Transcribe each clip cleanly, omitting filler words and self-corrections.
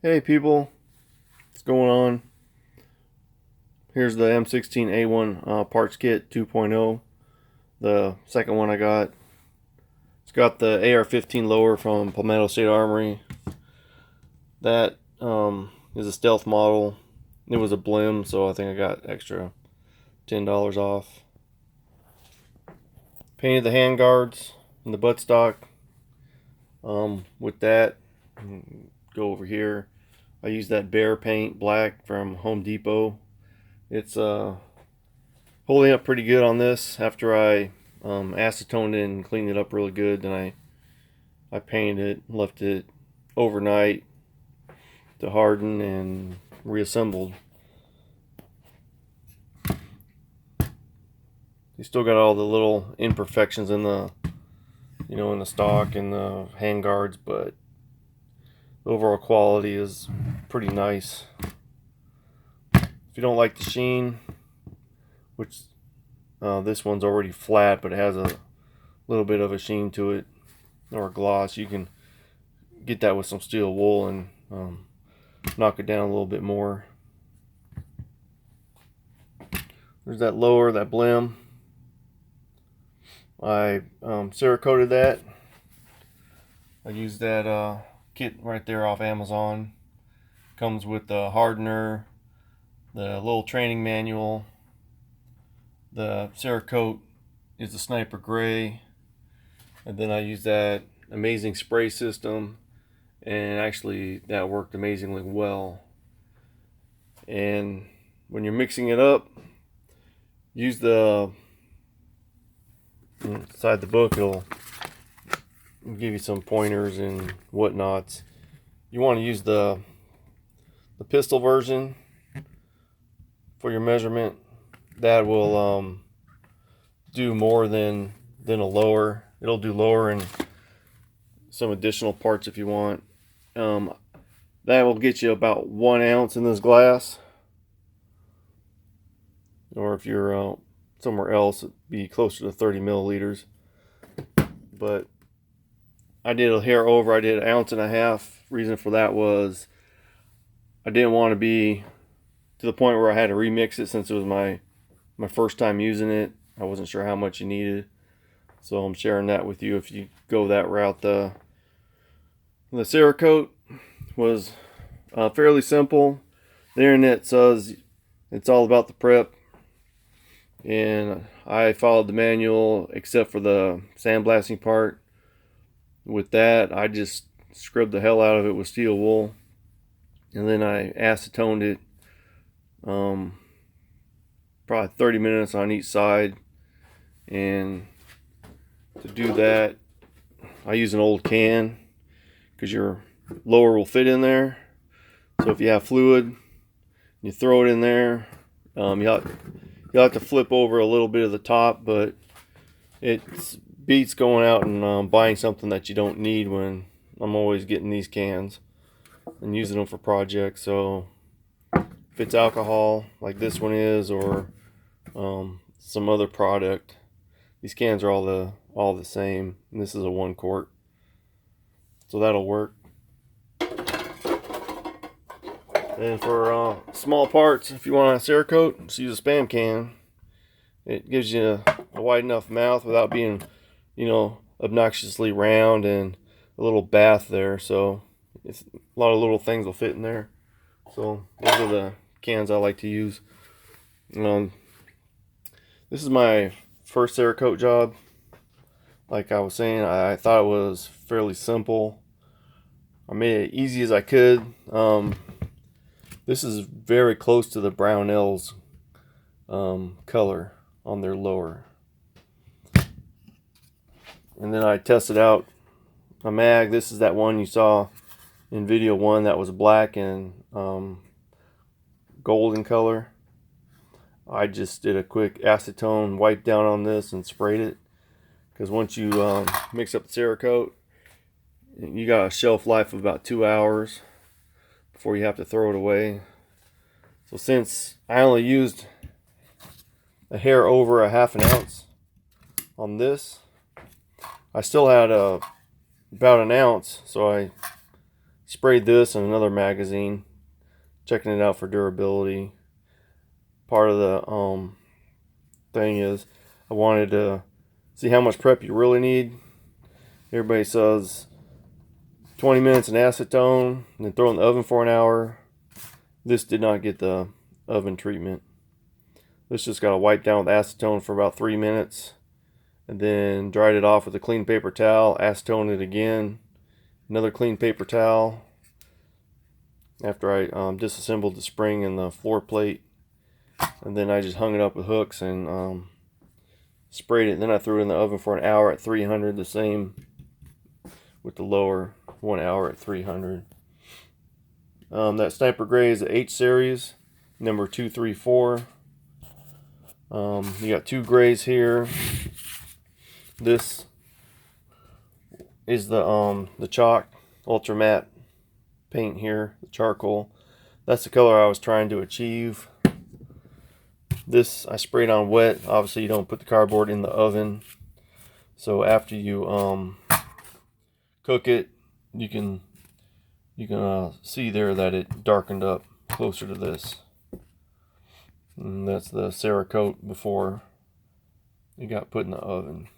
Hey people, what's going on? Here's the M16A1 parts kit 2.0, the second one I got. It's got the AR-15 lower from Palmetto State Armory. That is a stealth model. It was a blim, so I think I got extra $10 off. Painted the hand guards and the buttstock with that. Go over here. I use that Bear paint black from Home Depot. It's holding up pretty good on this. After I acetoned it and cleaned it up really good, then I painted it, left it overnight to harden and reassembled. You still got all the little imperfections in the in the stock and the hand guards, but the overall quality is pretty nice. If you don't like the sheen, which this one's already flat, but it has a little bit of a sheen to it, or a gloss, you can get that with some steel wool and knock it down a little bit more. There's that lower, that blim. I Cerakoted that. I used that kit right there off Amazon. Comes with the hardener, the little training manual. The Cerakote is the Sniper Gray, and then I used that amazing spray system, and actually that worked amazingly well. And when you're mixing it up, use the inside the book, it'll give you some pointers and whatnots. You want to use the pistol version for your measurement. That will do more than a lower. It'll do lower and some additional parts if you want. That will get you about 1 ounce in this glass, or if you're somewhere else, it'd be closer to 30 milliliters. But I did a hair over. I did 1.5 ounces. Reason for that was I didn't want to be to the point where I had to remix it, since it was my first time using it. I wasn't sure how much you needed, so I'm sharing that with you if you go that route. The Cerakote was fairly simple. The internet says it's all about the prep, and I followed the manual except for the sandblasting part. With that, I just scrubbed the hell out of it with steel wool, and then I acetoned it probably 30 minutes on each side. And to do that, I use an old can, because your lower will fit in there. So if you have fluid, you throw it in there. You'll have to flip over a little bit of the top, but it beats going out and buying something that you don't need, when I'm always getting these cans and using them for projects. So if it's alcohol like this one is, or some other product, these cans are all the same, and this is a 1 quart, so that'll work. And for small parts, if you want a Cerakote, just use a Spam can. It gives you a wide enough mouth without being, obnoxiously round, and a little bath there, so it's a lot of little things will fit in there. So those are the cans I like to use. This is my first Cerakote job. Like I was saying, I thought it was fairly simple. I made it easy as I could. This is very close to the Brownells color on their lower. And then I tested out a mag. This is that one you saw in video 1 that was black and golden color. I just did a quick acetone wipe down on this and sprayed it, because once you mix up the Cerakote, you got a shelf life of about 2 hours before you have to throw it away. So since I only used a hair over 1/2 ounce on this, I still had about 1 ounce, so I sprayed this and another magazine, checking it out for durability. Part of the thing is I wanted to see how much prep you really need. Everybody says 20 minutes in acetone and then throw it in the oven for an hour. This did not get the oven treatment. This just got wiped down with acetone for about 3 minutes and then dried it off with a clean paper towel, acetoned it again, another clean paper towel after I disassembled the spring and the floor plate, and then I just hung it up with hooks and sprayed it. And then I threw it in the oven for an hour at 300, the same with the lower, 1 hour at 300. That Sniper Gray is the H series, number 234. You got two grays here. This is the chalk ultra matte paint here, the charcoal. That's the color I was trying to achieve. This I sprayed on wet. Obviously you don't put the cardboard in the oven, so after you cook it, you can see there that it darkened up closer to this. And that's the Cerakote before it got put in the oven,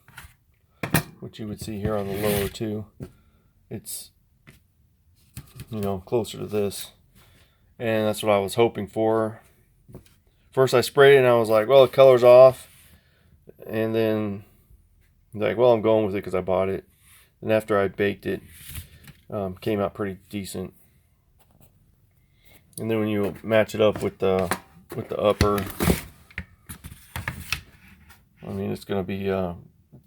which you would see here on the lower too. It's, you know, closer to this, and that's what I was hoping for. First I sprayed it and I was like, well, the color's off, and then like, well, I'm going with it because I bought it. And after I baked it, came out pretty decent. And then when you match it up with the upper, I mean, it's going to be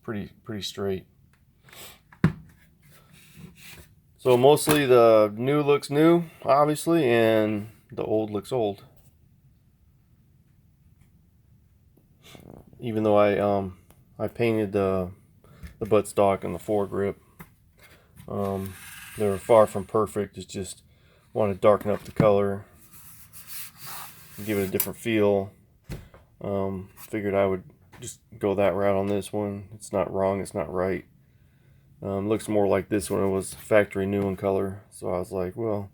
pretty straight. So mostly the new looks new, obviously, and the old looks old. Even though I painted the buttstock and the foregrip, they're far from perfect. It's just want to darken up the color, give it a different feel. Figured I would just go that route on this one. It's not wrong, it's not right. Looks more like this one. It was factory new in color, so I was like, well,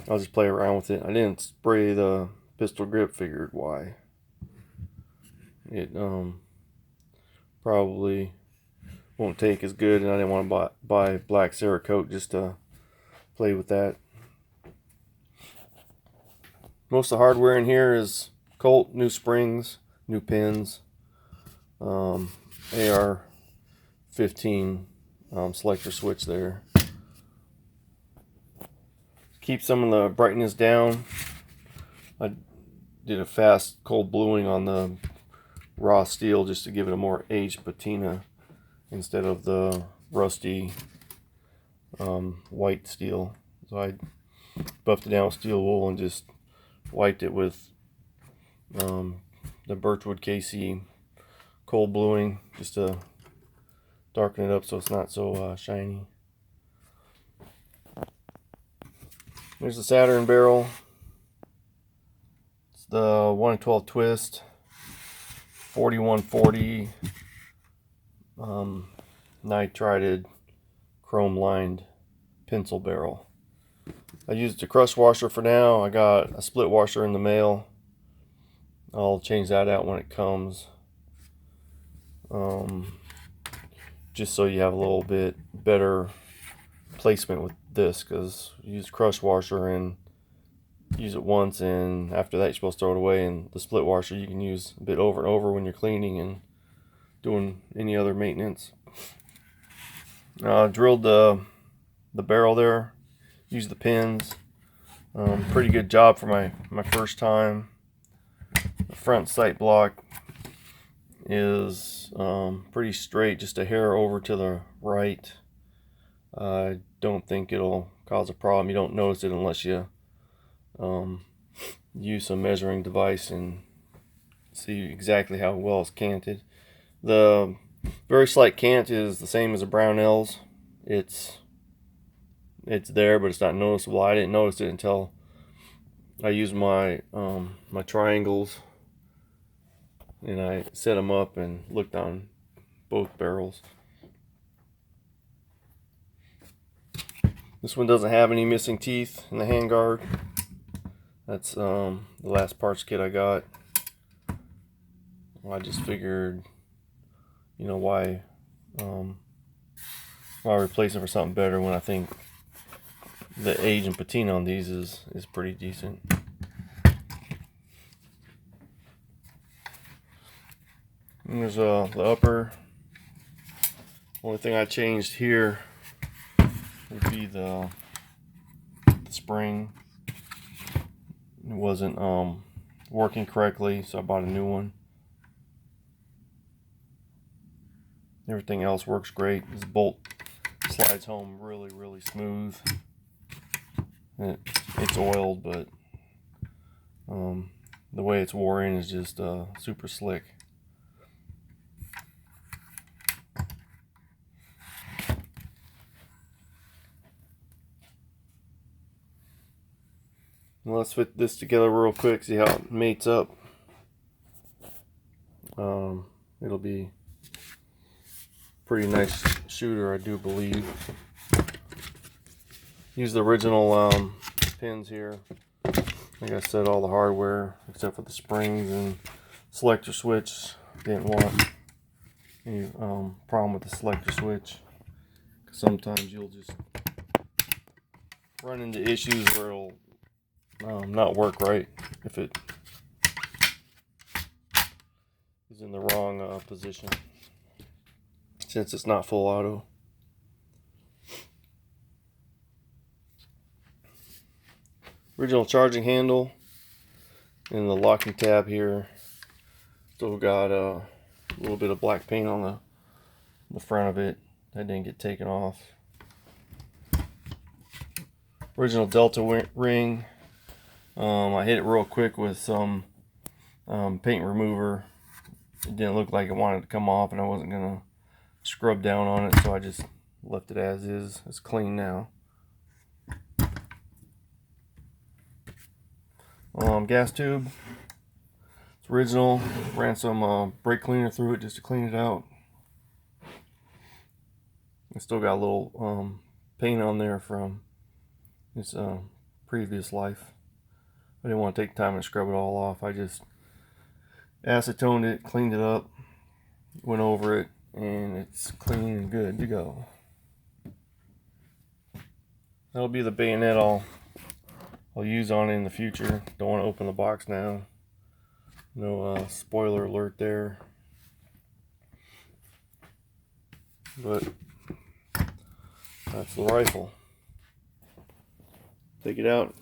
I'll just play around with it. I didn't spray the pistol grip, figured why. It probably won't take as good, and I didn't want to buy black Cerakote just to play with that. Most of the hardware in here is Colt, new springs, new pins, AR-15 selector switch there. Keep some of the brightness down. I did a fast cold bluing on the raw steel just to give it a more aged patina instead of the rusty white steel. So I buffed it down with steel wool and just wiped it with the Birchwood KC cold bluing just to darken it up so it's not so shiny. There's the Saturn barrel. It's the 1 in 12 twist, 4140 nitrided chrome lined pencil barrel. I used a crush washer for now. I got a split washer in the mail. I'll change that out when it comes. Just so you have a little bit better placement with this, because you use a crush washer and use it once, and after that you're supposed to throw it away, and the split washer you can use a bit over and over when you're cleaning and doing any other maintenance. Drilled the barrel there, used the pins. Pretty good job for my first time. The front sight block is pretty straight, just a hair over to the right. I don't think it'll cause a problem. You don't notice it unless you use a measuring device and see exactly how well it's canted. The very slight cant is the same as a Brownells. It's there, but it's not noticeable. I didn't notice it until I used my my triangles and I set them up and looked on both barrels. This one doesn't have any missing teeth in the handguard. That's the last parts kit I got. I just figured, you know, why replace it for something better when I think the age and patina on these is pretty decent. And there's the upper. Only thing I changed here would be the spring. It wasn't working correctly, so I bought a new one. Everything else works great. This bolt slides home really smooth. It's oiled, but the way it's wore in is just super slick. Well, let's fit this together real quick, see how it mates up. It'll be pretty nice shooter, I do believe. Use the original pins here. Like I said, all the hardware except for the springs and selector switch. Didn't want any problem with the selector switch. Sometimes you'll just run into issues where it'll not work right if it is in the wrong position, since it's not full auto. Original charging handle and the locking tab here. Still got a little bit of black paint on the front of it that didn't get taken off. Original Delta ring. I hit it real quick with some paint remover. It didn't look like it wanted to come off, and I wasn't gonna scrub down on it, so I just left it as is. It's clean now. Gas tube. It's original. Ran some brake cleaner through it just to clean it out. It still got a little paint on there from its previous life. I didn't want to take time to scrub it all off. I just acetoned it, cleaned it up, went over it, and it's clean and good to go. That'll be the bayonet I'll use on it in the future. Don't want to open the box now. No spoiler alert there. But that's the rifle. Take it out,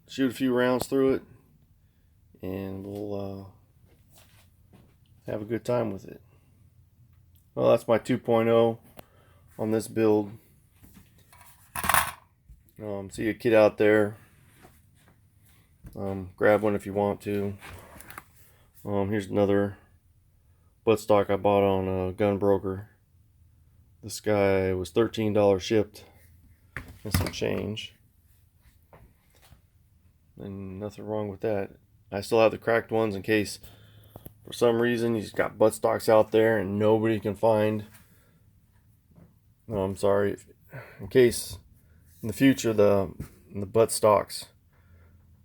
shoot a few rounds through it, and we'll have a good time with it. Well, that's my 2.0 on this build. See a kid out there. Grab one if you want to. Here's another buttstock I bought on Gun Broker. This guy was $13 shipped and some change. And nothing wrong with that. I still have the cracked ones in case for some reason he's got buttstocks out there and nobody can find. No, I'm sorry. In case in the future the buttstocks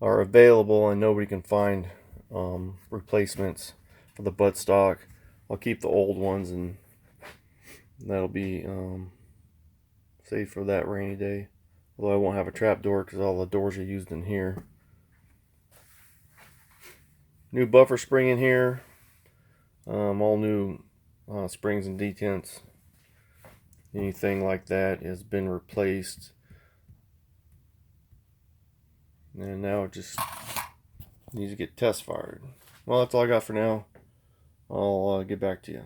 are available and nobody can find replacements for the buttstock, I'll keep the old ones, and that'll be safe for that rainy day. Although I won't have a trap door because all the doors are used in here. New buffer spring in here. All new springs and detents. Anything like that has been replaced. And now it just needs to get test fired. Well, that's all I got for now. I'll get back to you.